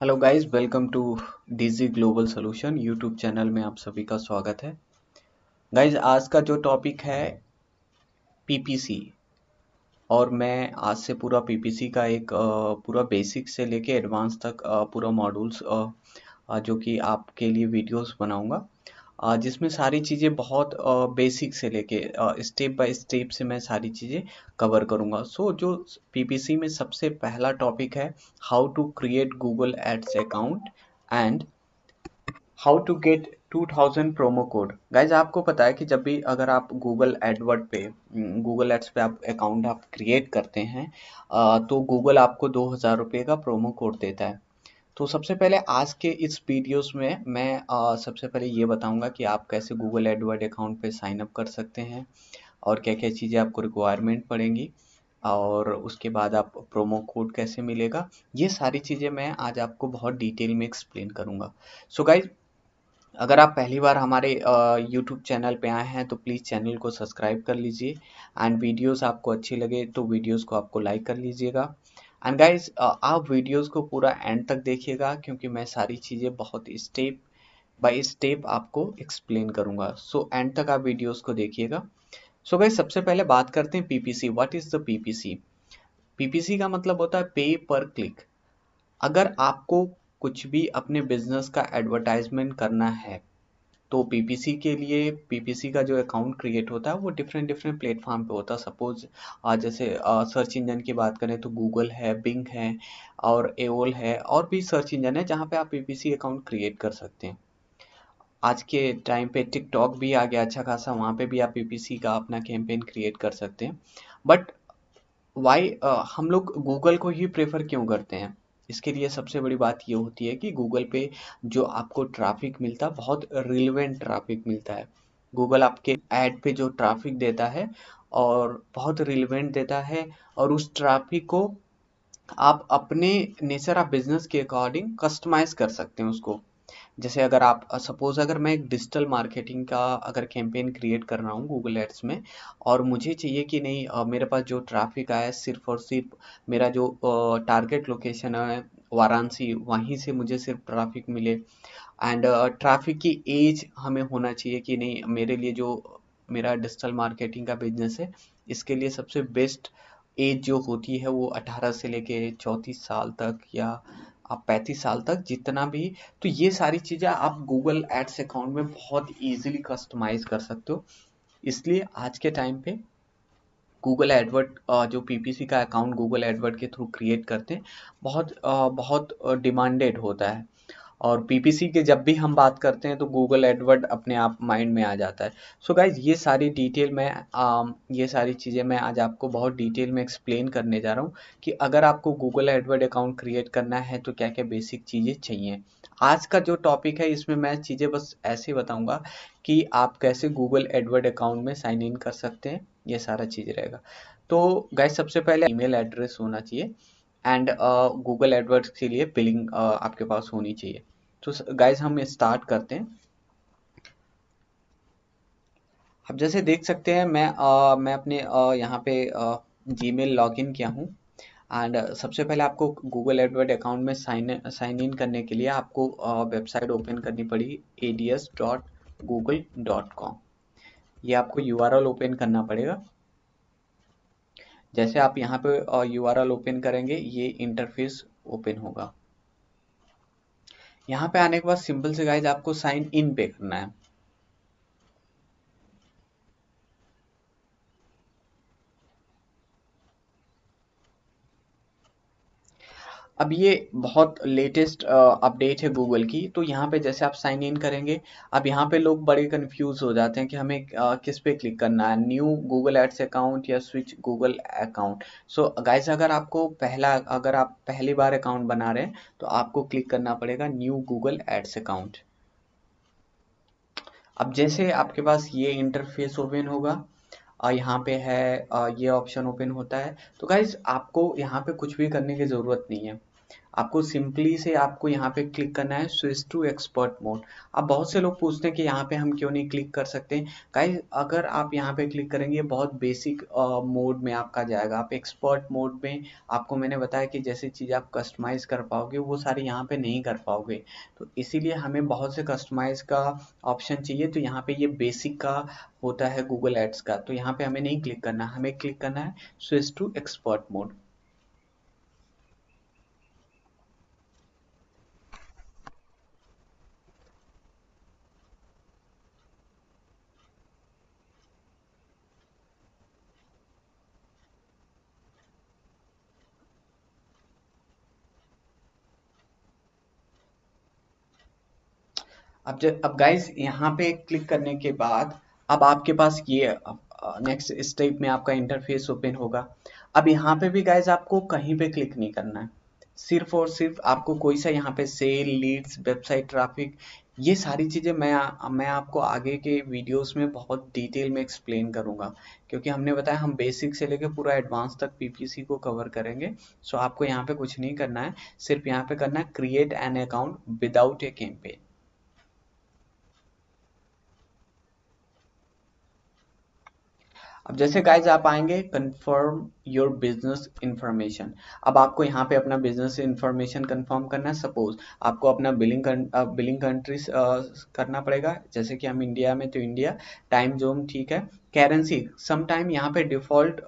Hello guys, welcome to DG global solution YouTube channel में आप सभी का स्वागत है। गाइस, आज का जो टॉपिक है पीपीसी, और मैं आज से पूरा पीपीसी का एक पूरा बेसिक से लेके एडवांस तक पूरा मॉड्यूल्स जो कि आपके लिए वीडियोस बनाऊंगा, जिसमें सारी चीज़ें बहुत बेसिक से लेके स्टेप बाय स्टेप से मैं सारी चीज़ें कवर करूंगा। जो पीपीसी में सबसे पहला टॉपिक है, how to create Google ads account and how to get 2000 promo code. Guys, आपको पता है कि जब भी अगर आप गूगल एड्स पे आप अकाउंट आप क्रिएट करते हैं, तो गूगल आपको 2000 रुपये का प्रोमो कोड देता है। तो सबसे पहले आज के इस वीडियोस में मैं सबसे पहले ये बताऊंगा कि आप कैसे गूगल एडवर्ड अकाउंट पे साइन अप कर सकते हैं और क्या क्या चीज़ें आपको रिक्वायरमेंट पड़ेंगी, और उसके बाद आप प्रोमो कोड कैसे मिलेगा। ये सारी चीज़ें मैं आज आपको बहुत डिटेल में एक्सप्लेन करूंगा। सो गाइज, अगर आप पहली बार हमारे यूट्यूब चैनल पे आए हैं तो प्लीज़ चैनल को सब्सक्राइब कर लीजिए, एंड वीडियोस आपको अच्छी लगे तो वीडियोस को आपको लाइक कर लीजिएगा। एंड गाइस, आप वीडियोस को पूरा एंड तक देखिएगा, क्योंकि मैं सारी चीज़ें बहुत स्टेप बाय स्टेप आपको एक्सप्लेन करूंगा। सो एंड तक आप वीडियोस को देखिएगा। सो गाइस, सबसे पहले बात करते हैं PPC. What is the PPC? PPC का मतलब होता है पे पर क्लिक। अगर आपको कुछ भी अपने बिजनेस का एडवर्टाइजमेंट करना है, तो पीपीसी के लिए पीपीसी का जो अकाउंट क्रिएट होता है वो डिफरेंट डिफरेंट प्लेटफॉर्म पे होता है। सपोज जैसे सर्च इंजन की बात करें तो गूगल है, बिंग है और एओल है, और भी सर्च इंजन है जहाँ पे आप पीपीसी अकाउंट क्रिएट कर सकते हैं। आज के टाइम पे टिकटॉक भी आ गया अच्छा खासा, वहाँ पे भी आप पीपीसी का अपना कैंपेन क्रिएट कर सकते हैं। बट वाई हम लोग गूगल को ही प्रेफर क्यों करते हैं? इसके लिए सबसे बड़ी बात ये होती है कि गूगल पे जो आपको ट्रैफिक मिलता है, बहुत रिलेवेंट ट्रैफिक मिलता है। गूगल आपके ऐड पे जो ट्रैफिक देता है और बहुत रिलेवेंट देता है, और उस ट्रैफिक को आप अपने नेचर ऑफ बिजनेस के अकॉर्डिंग कस्टमाइज कर सकते हैं उसको। जैसे अगर आप सपोज अगर मैं एक डिजिटल मार्केटिंग का अगर कैंपेन क्रिएट कर रहा हूँ गूगल एड्स में, और मुझे चाहिए कि नहीं, मेरे पास जो ट्रैफिक आया है सिर्फ और सिर्फ मेरा जो टारगेट लोकेशन है वाराणसी, वहीं से मुझे सिर्फ ट्रैफिक मिले। एंड ट्रैफिक की एज हमें होना चाहिए कि नहीं, मेरे लिए जो मेरा डिजिटल मार्केटिंग का बिजनेस है, इसके लिए सबसे बेस्ट एज जो होती है वो 18 से लेके 34 साल तक, या आप 35 साल तक, जितना भी। तो ये सारी चीज़ें आप गूगल एड्स अकाउंट में बहुत इजीली कस्टमाइज कर सकते हो। इसलिए आज के टाइम पे गूगल एडवर्ड, जो पीपीसी का अकाउंट गूगल एडवर्ड के थ्रू क्रिएट करते हैं, बहुत डिमांडेड होता है। और पीपीसी के जब भी हम बात करते हैं तो गूगल एडवर्ड अपने आप माइंड में आ जाता है। सो गाइज, ये सारी चीज़ें मैं आज आपको बहुत डिटेल में एक्सप्लेन करने जा रहा हूँ कि अगर आपको गूगल एडवर्ड अकाउंट क्रिएट करना है तो क्या क्या बेसिक चीज़ें चाहिए। आज का जो टॉपिक है इसमें मैं चीज़ें बस ऐसे बताऊंगा कि आप कैसे गूगल एडवर्ड अकाउंट में साइन इन कर सकते हैं, ये सारा चीज़ रहेगा। तो गाइज, सबसे पहले ईमेल एड्रेस होना चाहिए, एंड गूगल एडवर्ड्स के लिए बिलिंग आपके पास होनी चाहिए। तो गाइज, हम स्टार्ट करते हैं। अब जैसे देख सकते हैं, मैं अपने यहाँ पे जीमेल लॉगिन किया हूँ। एंड सबसे पहले आपको गूगल एडवर्ड अकाउंट में साइन इन करने के लिए आपको वेबसाइट ओपन करनी पड़ेगी, ads.google.com। ये आपको यूआरएल ओपन करना पड़ेगा। जैसे आप यहाँ पे यूआरएल ओपन करेंगे, ये इंटरफेस ओपन होगा। यहाँ पे आने के बाद सिंपल से गाइज आपको साइन इन पे करना है। अब ये बहुत लेटेस्ट अपडेट है गूगल की, तो यहाँ पे जैसे आप साइन इन करेंगे, अब यहाँ पे लोग बड़े कंफ्यूज हो जाते हैं कि हमें किस पे क्लिक करना है, न्यू गूगल एड्स अकाउंट या switch Google account. So guys, अगर आप पहली बार अकाउंट बना रहे हैं तो आपको क्लिक करना पड़ेगा न्यू गूगल एड्स अकाउंट। अब जैसे आपके पास ये इंटरफेस ओपन होगा, यहाँ पे है ये ऑप्शन ओपन होता है। तो गाइज, आपको यहाँ पे कुछ भी करने की ज़रूरत नहीं है। आपको सिंपली से आपको यहाँ पे क्लिक करना है स्विच टू एक्सपर्ट मोड। अब बहुत से लोग पूछते हैं कि यहाँ पे हम क्यों नहीं क्लिक कर सकते। गाइस अगर आप यहाँ पे क्लिक करेंगे बहुत बेसिक मोड में आपका जाएगा। आप एक्सपर्ट मोड में आपको मैंने बताया कि जैसी चीज़ आप कस्टमाइज कर पाओगे वो सारी यहाँ पे नहीं कर पाओगे। तो इसीलिए हमें बहुत से कस्टमाइज का ऑप्शन चाहिए। तो यहाँ पे ये बेसिक का होता है गूगल एड्स का, तो यहाँ पे हमें नहीं क्लिक करना, हमें क्लिक करना है स्विच टू एक्सपर्ट मोड। अब गाइस यहाँ पे क्लिक करने के बाद अब आपके पास ये नेक्स्ट स्टेप में आपका इंटरफेस ओपन होगा। अब यहाँ पे भी गाइस आपको कहीं पे क्लिक नहीं करना है, सिर्फ और सिर्फ आपको कोई सा यहाँ पे सेल, लीड्स, वेबसाइट ट्रैफिक, ये सारी चीज़ें मैं आपको आगे के वीडियोस में बहुत डिटेल में एक्सप्लेन करूँगा, क्योंकि हमने बताया हम बेसिक से लेकर पूरा एडवांस तक पीपीसी को कवर करेंगे। सो आपको यहाँ पे कुछ नहीं करना है, सिर्फ यहाँ पे करना है create an account without A campaign. अब जैसे गाइज आप आएंगे कंफर्म योर बिजनेस इंफॉर्मेशन। अब आपको यहाँ पे अपना बिजनेस इंफॉर्मेशन कंफर्म करना है। सपोज आपको अपना बिलिंग कंट्री करना पड़ेगा, जैसे कि हम इंडिया में तो इंडिया, टाइम जोन ठीक है, करेंसी सम टाइम यहाँ पे डिफॉल्ट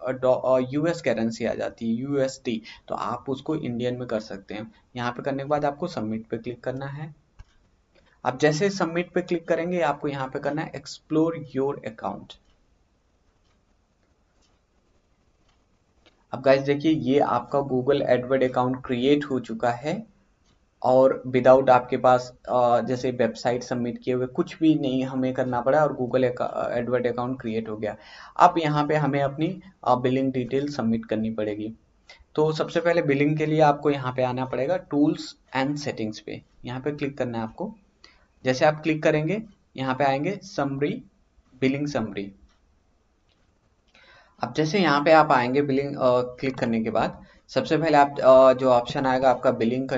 यूएस करेंसी आ जाती है यूएसडी, तो आप उसको इंडियन में कर सकते हैं। यहाँ पे करने के बाद आपको सबमिट पे क्लिक करना है। अब जैसे सबमिट पे क्लिक करेंगे आपको यहाँ पे करना है एक्सप्लोर योर अकाउंट। अब गाइस देखिए ये आपका गूगल एडवर्ड अकाउंट क्रिएट हो चुका है, और विदाउट आपके पास जैसे वेबसाइट सबमिट किए हुए कुछ भी नहीं हमें करना पड़ा और गूगल एडवर्ड अकाउंट क्रिएट हो गया। अब यहाँ पे हमें अपनी बिलिंग डिटेल सबमिट करनी पड़ेगी। तो सबसे पहले बिलिंग के लिए आपको यहाँ पे आना पड़ेगा टूल्स एंड सेटिंग्स पे, यहाँ पे क्लिक करना है आपको। जैसे आप क्लिक करेंगे यहाँ पे आएंगे समरी, बिलिंग समरी। अब जैसे यहाँ पे आप आएंगे बिलिंग क्लिक करने के बाद सबसे पहले आप जो ऑप्शन आएगा आपका बिलिंग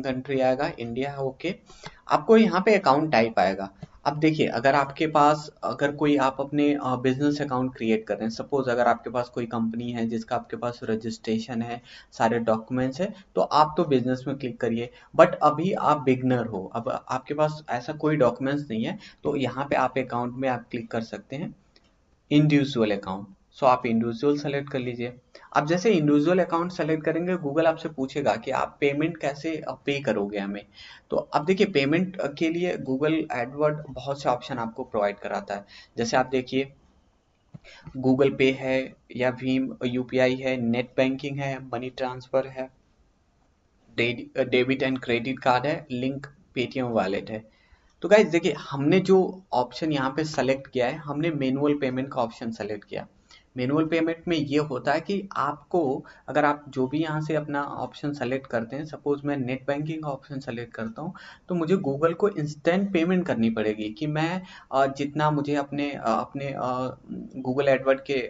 कंट्री आएगा, इंडिया है, ओके। आपको यहाँ पे अकाउंट टाइप आएगा। अब देखिए अगर आपके पास अगर कोई आप अपने बिजनेस अकाउंट क्रिएट कर रहे हैं, सपोज अगर आपके पास कोई कंपनी है जिसका आपके पास रजिस्ट्रेशन है, सारे डॉक्यूमेंट्स है, तो आप तो बिजनेस में क्लिक करिए। बट अभी आप बिगनर हो, अब आपके पास ऐसा कोई डॉक्यूमेंट्स नहीं है, तो यहाँ पे आप अकाउंट में आप क्लिक कर सकते हैं इंडिविजुअल अकाउंट। सो आप इंडिविजुअल सेलेक्ट कर लीजिए। अब जैसे इंडिविजुअल अकाउंट सेलेक्ट करेंगे गूगल आपसे पूछेगा कि आप पेमेंट कैसे पे करोगे हमें। तो अब देखिए पेमेंट के लिए गूगल एडवर्ड बहुत से ऑप्शन आपको प्रोवाइड कराता है। जैसे आप देखिए गूगल पे है, या भीम यूपीआई है, नेट बैंकिंग है, मनी ट्रांसफर है, डेबिट एंड क्रेडिट कार्ड है, लिंक पेटीएम वॉलेट है। तो गाइज देखिए हमने जो ऑप्शन यहाँ पे सेलेक्ट किया है, हमने मैनुअल पेमेंट का ऑप्शन सेलेक्ट किया। मैनुअल पेमेंट में ये होता है कि आपको अगर आप जो भी यहाँ से अपना ऑप्शन सेलेक्ट करते हैं, सपोज मैं नेट बैंकिंग का ऑप्शन सेलेक्ट करता हूँ, तो मुझे गूगल को इंस्टेंट पेमेंट करनी पड़ेगी कि मैं जितना मुझे अपने गूगल एडवर्ड के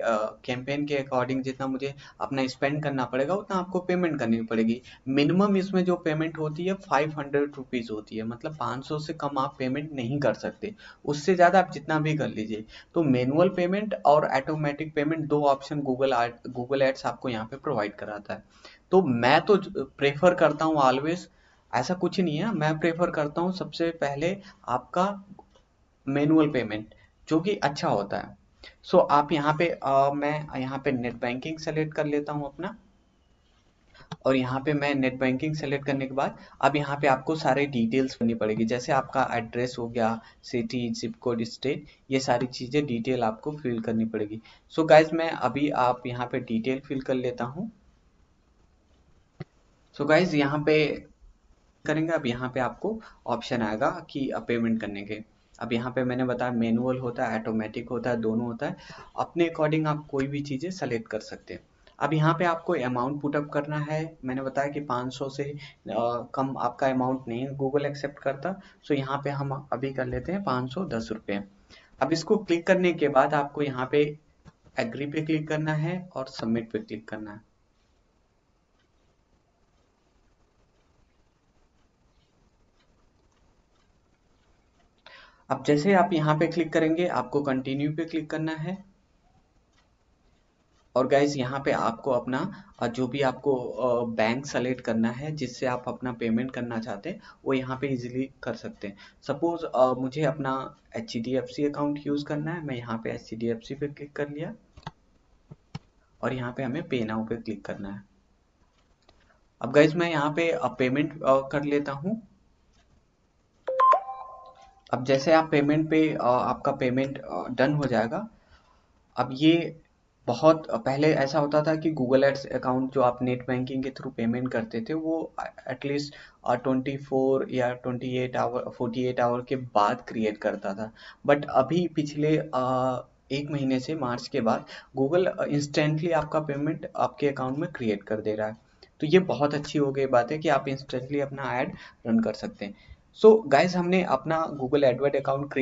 कैंपेन के अकॉर्डिंग जितना मुझे अपना स्पेंड करना पड़ेगा उतना आपको पेमेंट करनी पड़ेगी। मिनिमम इसमें जो पेमेंट होती है 500 रुपीज़ होती है, मतलब 500 से कम आप पेमेंट नहीं कर सकते, उससे ज़्यादा आप जितना भी कर लीजिए। तो मैनुअल पेमेंट और ऑटोमेटिक पेमेंट दो ऑप्शन गूगल एड्स आपको यहाँ पे प्रोवाइड कराता है। तो मैं तो प्रेफर करता हूँ ऑलवेज, ऐसा कुछ नहीं है, मैं प्रेफर करता हूँ सबसे पहले आपका मैनुअल पेमेंट, जो कि अच्छा होता है। सो आप यहाँ पे मैं यहाँ पे नेट बैंकिंग सेलेक्ट कर लेता हूँ अपना, और यहाँ पे मैं नेट बैंकिंग सेलेक्ट करने के बाद अब यहाँ पे आपको सारे डिटेल्स भरनी पड़ेगी, जैसे आपका एड्रेस हो गया, सिटी, जिप कोड, स्टेट, ये सारी चीज़ें डिटेल आपको फिल करनी पड़ेगी। सो गाइज मैं अभी आप यहाँ पे डिटेल फिल कर लेता हूँ। सो गाइज यहाँ पे करेंगे, अब यहाँ पे आपको ऑप्शन आएगा कि पेमेंट करने के। अब यहाँ पे मैंने बताया मैनुअल होता है, ऑटोमेटिक होता है, दोनों होता है। अपने अकॉर्डिंग आप कोई भी चीज़ें सेलेक्ट कर सकते हैं। अब यहाँ पे आपको अमाउंट पुटअप करना है। मैंने बताया कि 500 से कम आपका अमाउंट नहीं गूगल एक्सेप्ट करता। सो यहाँ पे हम अभी कर लेते हैं 510 रुपये। अब इसको क्लिक करने के बाद आपको यहाँ पे एग्री पे क्लिक करना है और सबमिट पे क्लिक करना है। अब जैसे आप यहाँ पे क्लिक करेंगे आपको कंटिन्यू पे क्लिक करना है। और गाइज यहाँ पे आपको अपना जो भी आपको बैंक सेलेक्ट करना है जिससे आप अपना पेमेंट करना चाहते हैं वो यहाँ पे इजीली कर सकते हैं। सपोज मुझे अपना HDFC अकाउंट यूज करना है, मैं यहाँ पे HDFC पे क्लिक कर लिया और यहाँ पे हमें पे नाउ पे क्लिक करना है। अब गाइज मैं यहाँ पे पेमेंट कर लेता हूँ। अब जैसे आप पेमेंट पे आपका पेमेंट डन हो जाएगा। अब ये बहुत पहले ऐसा होता था कि गूगल एड्स अकाउंट जो आप नेट बैंकिंग के थ्रू पेमेंट करते थे वो एटलीस्ट 24 या 28 आवर 48 आवर के बाद क्रिएट करता था। बट अभी पिछले 1 महीने से मार्च के बाद गूगल इंस्टेंटली आपका पेमेंट आपके अकाउंट में क्रिएट कर दे रहा है। तो ये बहुत अच्छी हो गई बात है कि आप इंस्टेंटली अपना ऐड रन कर सकते हैं। सो गाइज हमने अपना गूगल एडवर्ड अकाउंट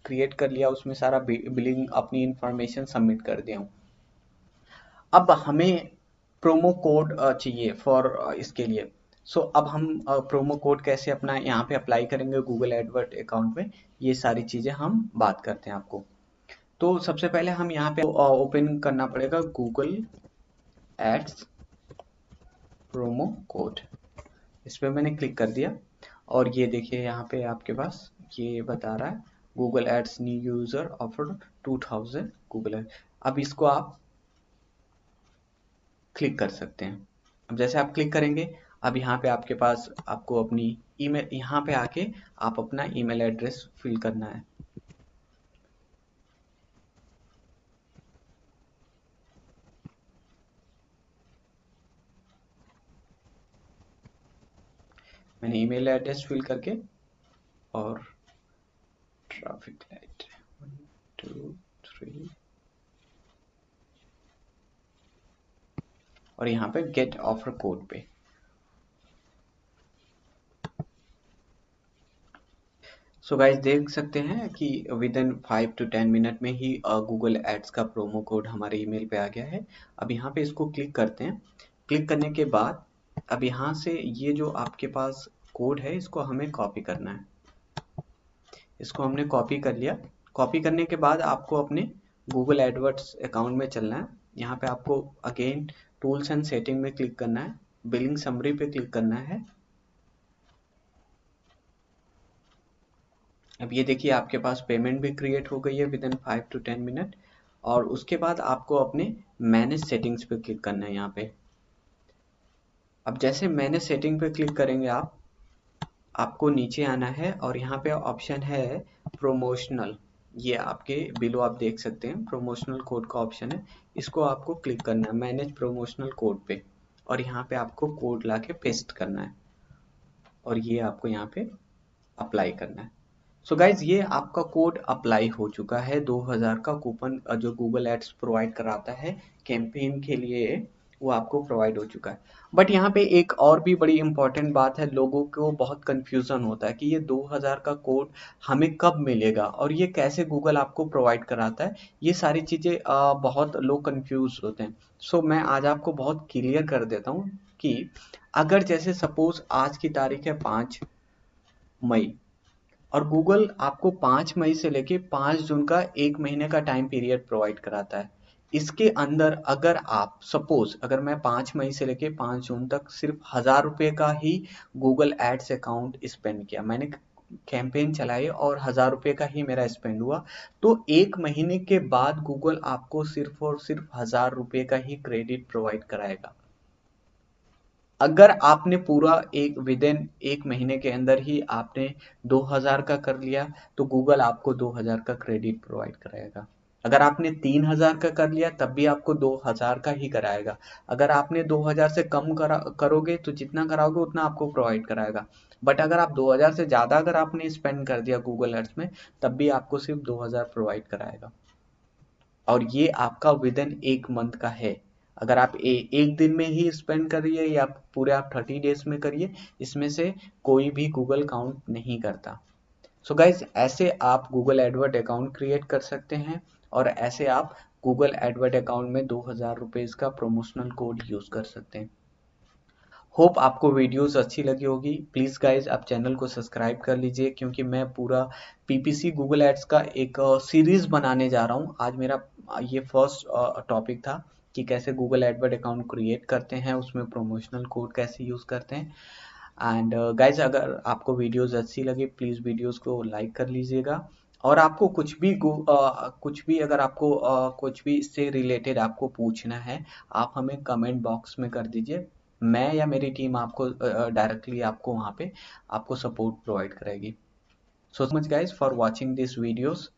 क्रिएट कर लिया, उसमें सारा बिलिंग अपनी इंफॉर्मेशन सबमिट कर दिया हूँ। अब हमें प्रोमो कोड चाहिए फॉर इसके लिए। सो अब हम प्रोमो कोड कैसे अपना यहाँ पे अप्लाई करेंगे गूगल एडवर्ड अकाउंट में, ये सारी चीजें हम बात करते हैं आपको। तो सबसे पहले हम यहाँ पे ओपन करना पड़ेगा गूगल एड्स प्रोमो कोड। इस पे मैंने क्लिक कर दिया और ये देखिए यहाँ पे आपके पास ये बता रहा है Google ads new user offer 2000 Google ad. अब इसको आप क्लिक कर सकते हैं। अब जैसे आप क्लिक करेंगे अब यहाँ पे आपके पास आपको अपनी ईमेल, यहाँ पे आके आप अपना ईमेल एड्रेस फिल करना है। मैंने ईमेल एड्रेस फिल करके और ट्रैफिक लाइट 1 2 3 और यहाँ पे गेट ऑफर कोड पे। सो गाइज देख सकते हैं कि विद इन 5 to 10 मिनट में ही गूगल एड्स का प्रोमो कोड हमारे ईमेल पे आ गया है। अब यहाँ पे इसको क्लिक करते हैं। क्लिक करने के बाद अब यहाँ से ये जो आपके पास कोड है इसको हमें कॉपी करना है। इसको हमने कॉपी कर लिया। कॉपी करने के बाद आपको अपने गूगल एडवर्ड्स अकाउंट में चलना है। यहाँ पे आपको अगेन टूल्स एंड सेटिंग में क्लिक करना है, बिलिंग समरी पे क्लिक करना है। अब ये देखिए आपके पास पेमेंट भी क्रिएट हो गई है विद इन 5 to 10 मिनट। और उसके बाद आपको अपने मैनेज सेटिंग्स पे क्लिक करना है यहाँ पे। अब जैसे मैनेज सेटिंग पे क्लिक करेंगे आपको नीचे आना है और यहाँ पे ऑप्शन है प्रोमोशनल। ये आपके बिलो आप देख सकते हैं प्रोमोशनल कोड का ऑप्शन है, इसको आपको क्लिक करना है मैनेज प्रोमोशनल कोड पे और यहाँ पे आपको कोड ला के पेस्ट करना है और ये आपको यहाँ पे अप्लाई करना है। सो गाइज ये आपका कोड अप्लाई हो चुका है। 2000 का कूपन जो गूगल एड्स प्रोवाइड कराता है कैंपेन के लिए वो आपको प्रोवाइड हो चुका है। बट यहाँ पे एक और भी बड़ी इंपॉर्टेंट बात है, लोगों को बहुत कंफ्यूजन होता है कि ये 2000 का कोड हमें कब मिलेगा और ये कैसे गूगल आपको प्रोवाइड कराता है। ये सारी चीज़ें बहुत लोग कंफ्यूज होते हैं। सो मैं आज आपको बहुत क्लियर कर देता हूँ कि अगर जैसे सपोज आज की तारीख है 5 मई और गूगल आपको 5 मई से लेके 5 जून का 1 महीने का टाइम पीरियड प्रोवाइड कराता है। इसके अंदर अगर आप सपोज अगर मैं 5 मई से लेके 5 जून तक सिर्फ 1000 रुपये का ही गूगल एड्स अकाउंट स्पेंड किया, मैंने कैंपेन चलाई और 1000 रुपये का ही मेरा स्पेंड हुआ, तो 1 महीने के बाद गूगल आपको सिर्फ और सिर्फ 1000 रुपये का ही क्रेडिट प्रोवाइड कराएगा। अगर आपने पूरा एक विद इन 1 महीने के अंदर ही आपने 2000 का कर लिया तो गूगल आपको 2000 का क्रेडिट प्रोवाइड कराएगा। अगर आपने 3000 का कर लिया तब भी आपको 2000 का ही कराएगा। अगर आपने 2000 से कम करोगे तो जितना कराओगे उतना आपको प्रोवाइड कराएगा। बट अगर आप 2000 से ज़्यादा अगर आपने स्पेंड कर दिया गूगल एड्स में तब भी आपको सिर्फ 2000 प्रोवाइड कराएगा। और ये आपका विद इन 1 मंथ का है। अगर आप एक दिन में ही स्पेंड करिए या पूरे आप 30 डेज में करिए, इसमें से कोई भी गूगल काउंट नहीं करता। सो गाइज ऐसे आप गूगल एडवर्ड अकाउंट क्रिएट कर सकते हैं और ऐसे आप गूगल एडवर्ड अकाउंट में 2000 रुपीज़ का प्रमोशनल कोड यूज़ कर सकते हैं। होप आपको वीडियोस अच्छी लगी होगी। प्लीज़ गाइज आप चैनल को सब्सक्राइब कर लीजिए, क्योंकि मैं पूरा पीपीसी गूगल एड्स का एक सीरीज़ बनाने जा रहा हूँ। आज मेरा ये फर्स्ट टॉपिक था कि कैसे गूगल एडवर्ड अकाउंट क्रिएट करते हैं, उसमें प्रमोशनल कोड कैसे यूज़ करते हैं। एंड गाइज अगर आपको वीडियोस अच्छी लगे प्लीज़ वीडियोस को लाइक कर लीजिएगा। और आपको कुछ भी अगर आपको कुछ भी इससे रिलेटेड आपको पूछना है, आप हमें कमेंट बॉक्स में कर दीजिए। मैं या मेरी टीम आपको डायरेक्टली आपको वहाँ पे आपको सपोर्ट प्रोवाइड करेगी। So much guys for watching this videos.